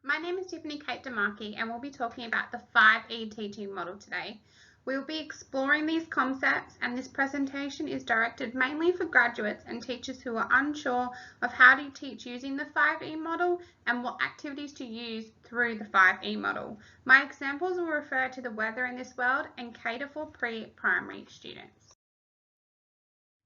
My name is Tiffany DeMarchi and we'll be talking about the 5E teaching model today. We will be exploring these concepts, and this presentation is directed mainly for graduates and teachers who are unsure of how to teach using the 5E model and what activities to use through the 5E model. My examples will refer to the weather in this world and cater for pre-primary students.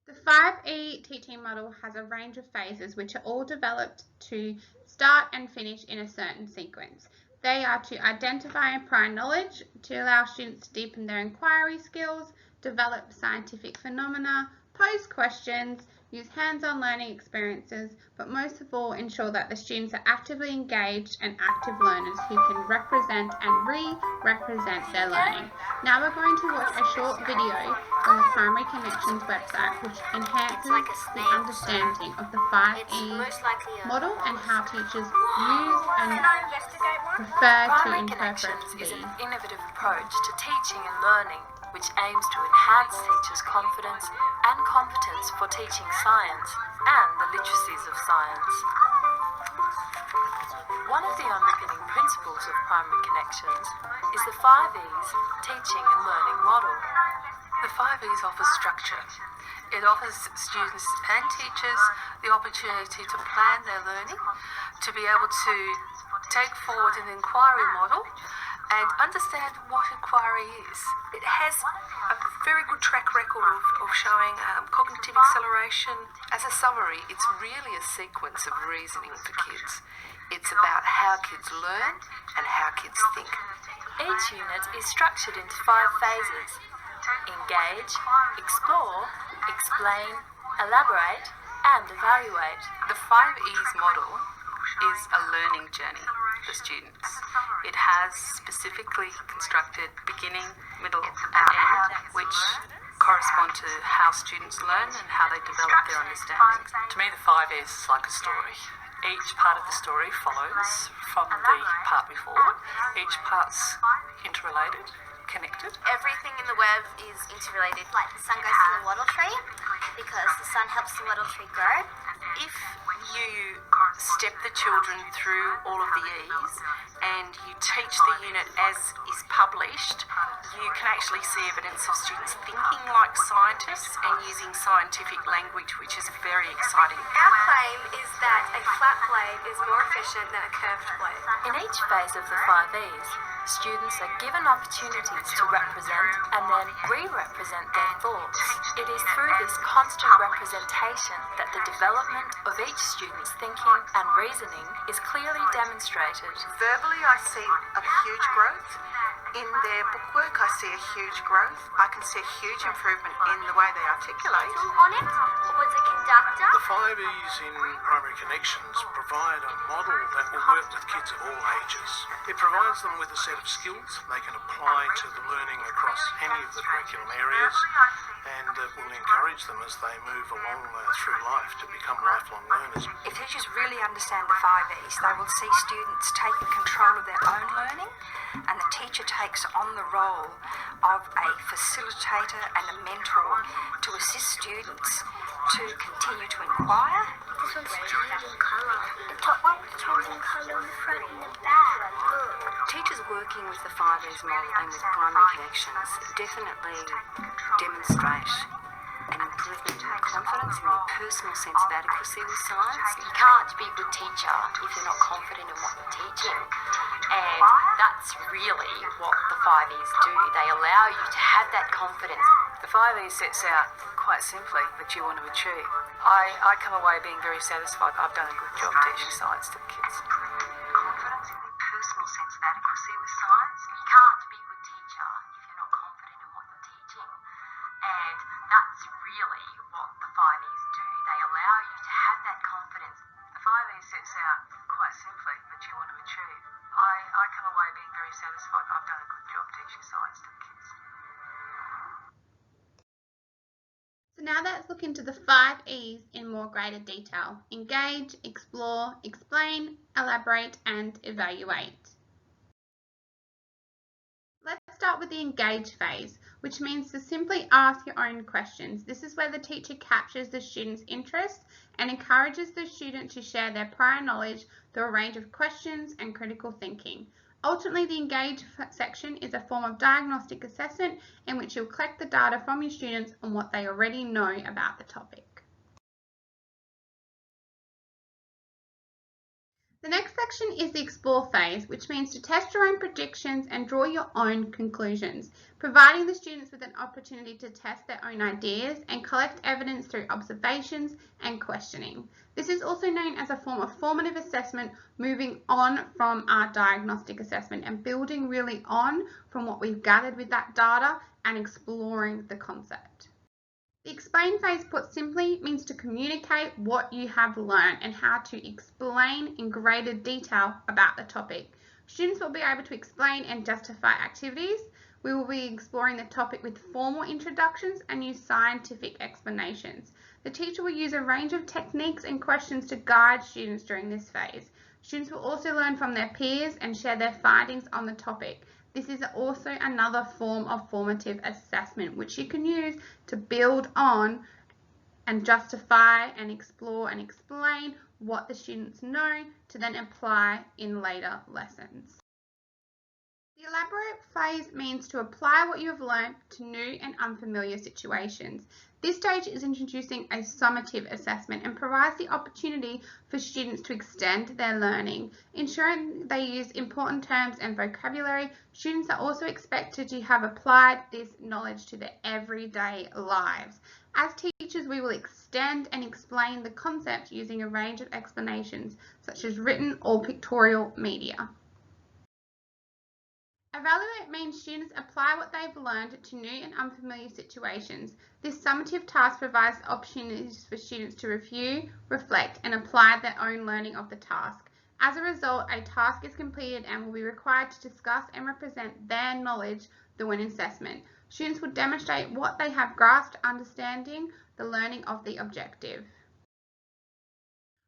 The 5E teaching model has a range of phases which are all developed to start and finish in a certain sequence. They are to identify and apply knowledge, to allow students to deepen their inquiry skills, develop scientific phenomena, pose questions, use hands-on learning experiences, but most of all ensure that the students are actively engaged and active learners who can represent and re-represent their learning. Now we're going to watch a short video from the Primary Connections website which enhances the understanding of the 5E model and how teachers use and prefer to interpret these. Is an innovative approach to teaching and learning which aims to enhance teachers' confidence and competence for teaching science and the literacies of science. One of the underpinning principles of Primary Connections is the 5Es teaching and learning model. The 5Es offers structure. It offers students and teachers the opportunity to plan their learning, to be able to take forward an inquiry model and understand what inquiry is. It has a very good track record of showing cognitive acceleration. As a summary, it's really a sequence of reasoning for kids. It's about how kids learn and how kids think. Each unit is structured into 5 phases: engage, explore, explain, elaborate, and evaluate. The 5Es model is a learning journey for students. It has specifically constructed beginning, middle, and end, which correspond to how students learn and how they develop their understanding. To me, the 5Es is like a story. Each part of the story follows from the part before. Each part's interrelated, connected. Everything in the web is interrelated. Like the sun goes to the wattle tree because the sun helps the wattle tree grow. If you step the children through all of the E's and you teach the unit as is published, you can actually see evidence of students thinking like scientists and using scientific language, which is very exciting. Our claim is that a flat blade is more efficient than a curved blade. In each phase of the 5Es, students are given opportunities to represent and then re-represent their thoughts. It is through this constant representation that the development of each student's thinking and reasoning is clearly demonstrated. Verbally, I see a huge growth. In their bookwork, I see a huge growth. I can see a huge improvement in the way they articulate. On it was a conductor. The 5Es in Primary Connections provide a model that will work with kids of all ages. It provides them with a set of skills they can apply to the learning across any of the curriculum areas, and will encourage them as they move along through life to become lifelong learners. If teachers really understand the 5Es, they will see students taking control of their own learning, and the teacher takes on the role of a facilitator and a mentor to assist students to continue to inquire. This one's changing colour. The top one's changing colour in the front and the back. Teachers working with the 5Es model and with Primary Connections definitely demonstrate an improvement in confidence and their personal sense of adequacy with science. You can't be a good teacher if you're not confident in what you're teaching. And that's really what the 5Es do. They allow you to have that confidence. The 5Es sets out, quite simply, that you want to achieve. I come away being very satisfied. I've done a good job teaching science to the kids. Confidence in their personal sense of adequacy with science. You can't be a good teacher if you're not confident in what you're teaching. And that's really what the 5Es do. They allow you to have that confidence. The 5Es sets out, quite simply, that you want to achieve. I come away being very satisfied. I've done a good job teaching science to the kids. So now let's look into the 5Es in more greater detail: engage, explore, explain, elaborate, and evaluate. Let's start with the engage phase, which means to simply ask your own questions. This is where the teacher captures the student's interest and encourages the student to share their prior knowledge through a range of questions and critical thinking. Ultimately, the Engage section is a form of diagnostic assessment in which you'll collect the data from your students on what they already know about the topic. The next section is the Explore phase, which means to test your own predictions and draw your own conclusions, providing the students with an opportunity to test their own ideas and collect evidence through observations and questioning. This is also known as a form of formative assessment, moving on from our diagnostic assessment and building really on from what we've gathered with that data and exploring the concept. The explain phase, put simply, means to communicate what you have learned and how to explain in greater detail about the topic. Students will be able to explain and justify activities. We will be exploring the topic with formal introductions and use scientific explanations. The teacher will use a range of techniques and questions to guide students during this phase. Students will also learn from their peers and share their findings on the topic. This is also another form of formative assessment, which you can use to build on and justify and explore and explain what the students know to then apply in later lessons. The elaborate phase means to apply what you have learned to new and unfamiliar situations. This stage is introducing a summative assessment and provides the opportunity for students to extend their learning. Ensuring they use important terms and vocabulary, students are also expected to have applied this knowledge to their everyday lives. As teachers, we will extend and explain the concept using a range of explanations, such as written or pictorial media. Evaluate means students apply what they've learned to new and unfamiliar situations. This summative task provides opportunities for students to review, reflect, and apply their own learning of the task. As a result, a task is completed and will be required to discuss and represent their knowledge through an assessment. Students will demonstrate what they have grasped, understanding the learning of the objective.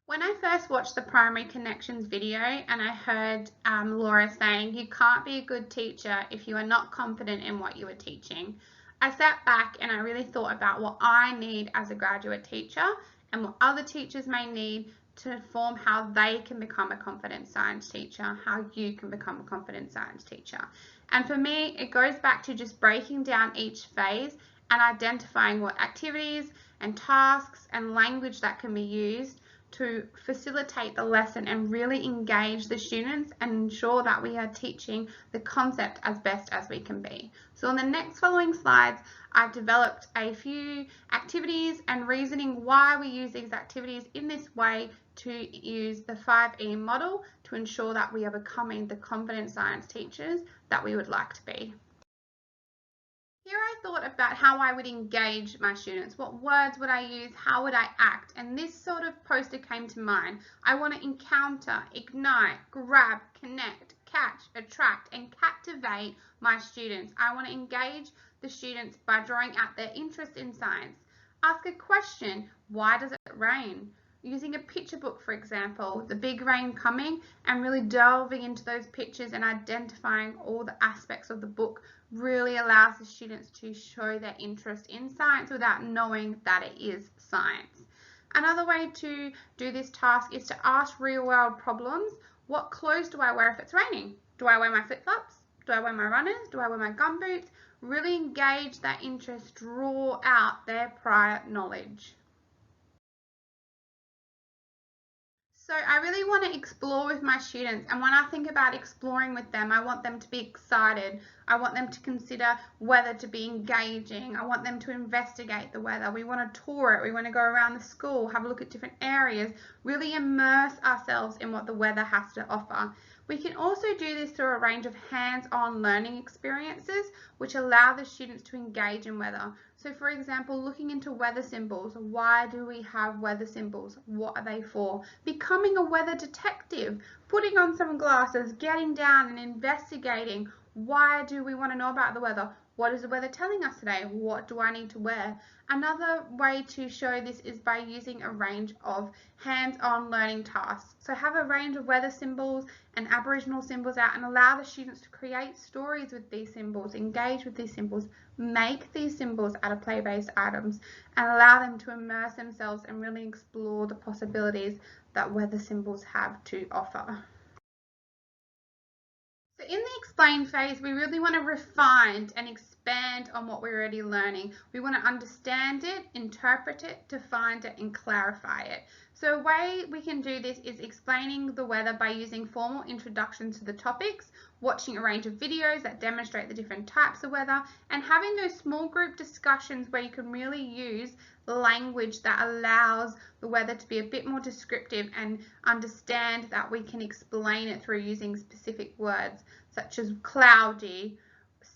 When I first watched the Primary Connections video and I heard Laura saying, "You can't be a good teacher if you are not confident in what you are teaching," I sat back and I really thought about what I need as a graduate teacher and what other teachers may need to form how they can become a confident science teacher, how you can become a confident science teacher. And for me, it goes back to just breaking down each phase and identifying what activities and tasks and language that can be used to facilitate the lesson and really engage the students and ensure that we are teaching the concept as best as we can be. So on the next following slides, I've developed a few activities and reasoning why we use these activities in this way to use the 5E model to ensure that we are becoming the confident science teachers that we would like to be. Here I thought about how I would engage my students. What words would I use? How would I act? And this sort of poster came to mind. I want to encounter, ignite, grab, connect, catch, attract, and captivate my students. I want to engage the students by drawing out their interest in science. Ask a question. Why does it rain? Using a picture book, for example, the big rain coming, and really delving into those pictures and identifying all the aspects of the book really allows the students to show their interest in science without knowing that it is science. Another way to do this task is to ask real-world problems. What clothes do I wear if it's raining? Do I wear my flip-flops? Do I wear my runners? Do I wear my gumboots? Really engage that interest, draw out their prior knowledge. So I really want to explore with my students, and when I think about exploring with them, I want them to be excited. I want them to consider weather to be engaging. I want them to investigate the weather. We want to tour it. We want to go around the school, have a look at different areas, really immerse ourselves in what the weather has to offer. We can also do this through a range of hands-on learning experiences which allow the students to engage in weather. So for example, looking into weather symbols. Why do we have weather symbols? What are they for? Becoming a weather detective, putting on some glasses, getting down and investigating. Why do we want to know about the weather? What is the weather telling us today? What do I need to wear? Another way to show this is by using a range of hands-on learning tasks. So have a range of weather symbols and Aboriginal symbols out and allow the students to create stories with these symbols, engage with these symbols, make these symbols out of play-based items, and allow them to immerse themselves and really explore the possibilities that weather symbols have to offer. So in the explain phase, we really want to refine and expand on what we're already learning. We want to understand it, interpret it, define it, and clarify it. So a way we can do this is explaining the weather by using formal introductions to the topics, watching a range of videos that demonstrate the different types of weather, and having those small group discussions where you can really use language that allows the weather to be a bit more descriptive and understand that we can explain it through using specific words such as cloudy,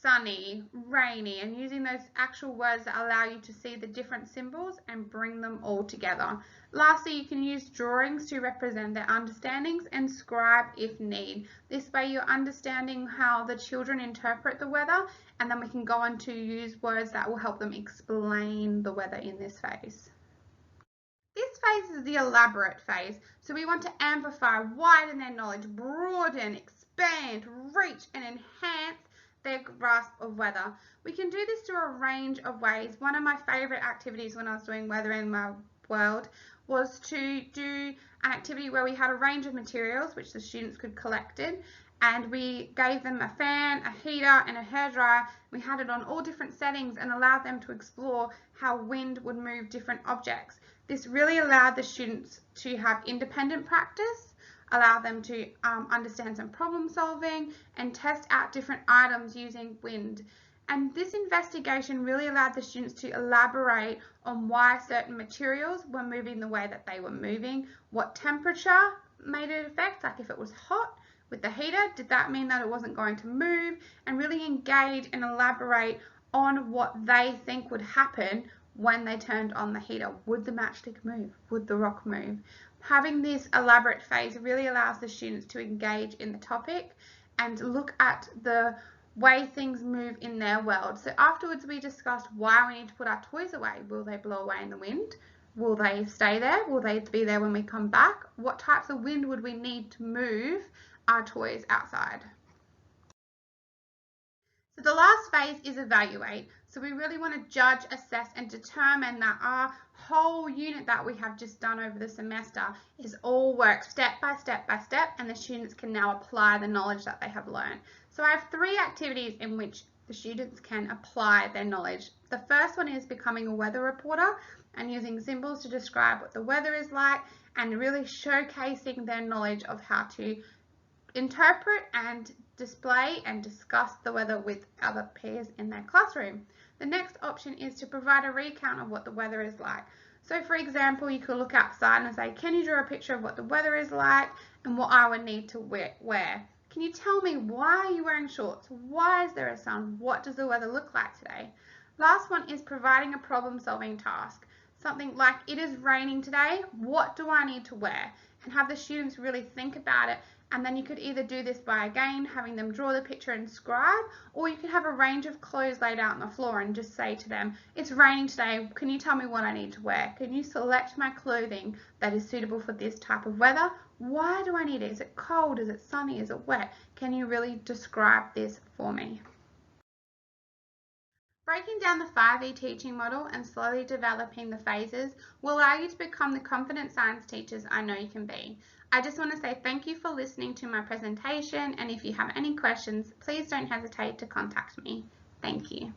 sunny, rainy, and using those actual words that allow you to see the different symbols and bring them all together. Lastly, you can use drawings to represent their understandings and scribe if need. This way you're understanding how the children interpret the weather, and then we can go on to use words that will help them explain the weather in this phase. This phase is the elaborate phase, so we want to amplify, widen their knowledge, broaden, expand, reach, and enhance their grasp of weather. We can do this through a range of ways. One of my favourite activities when I was doing Weather in My World was to do an activity where we had a range of materials which the students could collect in, and we gave them a fan, a heater, and a hairdryer. We had it on all different settings and allowed them to explore how wind would move different objects. This really allowed the students to have independent practice, allow them to understand some problem solving, and test out different items using wind. And this investigation really allowed the students to elaborate on why certain materials were moving the way that they were moving, what temperature made it affect, like if it was hot with the heater, did that mean that it wasn't going to move, and really engage and elaborate on what they think would happen when they turned on the heater. Would the matchstick move? Would the rock move? Having this elaborate phase really allows the students to engage in the topic and look at the way things move in their world. So afterwards we discussed why we need to put our toys away. Will they blow away in the wind? Will they stay there? Will they be there when we come back? What types of wind would we need to move our toys outside? So the last phase is evaluate. So we really want to judge, assess, and determine that our whole unit that we have just done over the semester is all work step by step by step, and the students can now apply the knowledge that they have learned. So I have 3 activities in which the students can apply their knowledge. The first one is becoming a weather reporter and using symbols to describe what the weather is like and really showcasing their knowledge of how to interpret and display and discuss the weather with other peers in their classroom. The next option is to provide a recount of what the weather is like. So for example, you could look outside and say, can you draw a picture of what the weather is like and what I would need to wear? Can you tell me, why are you wearing shorts? Why is there a sun? What does the weather look like today? Last one is providing a problem-solving task. Something like, it is raining today, what do I need to wear? And have the students really think about it. And then you could either do this by, again, having them draw the picture and scribe, or you could have a range of clothes laid out on the floor and just say to them, it's raining today, can you tell me what I need to wear? Can you select my clothing that is suitable for this type of weather? Why do I need it? Is it cold? Is it sunny? Is it wet? Can you really describe this for me? Breaking down the 5E teaching model and slowly developing the phases will allow you to become the confident science teachers I know you can be. I just want to say thank you for listening to my presentation, and if you have any questions, please don't hesitate to contact me. Thank you.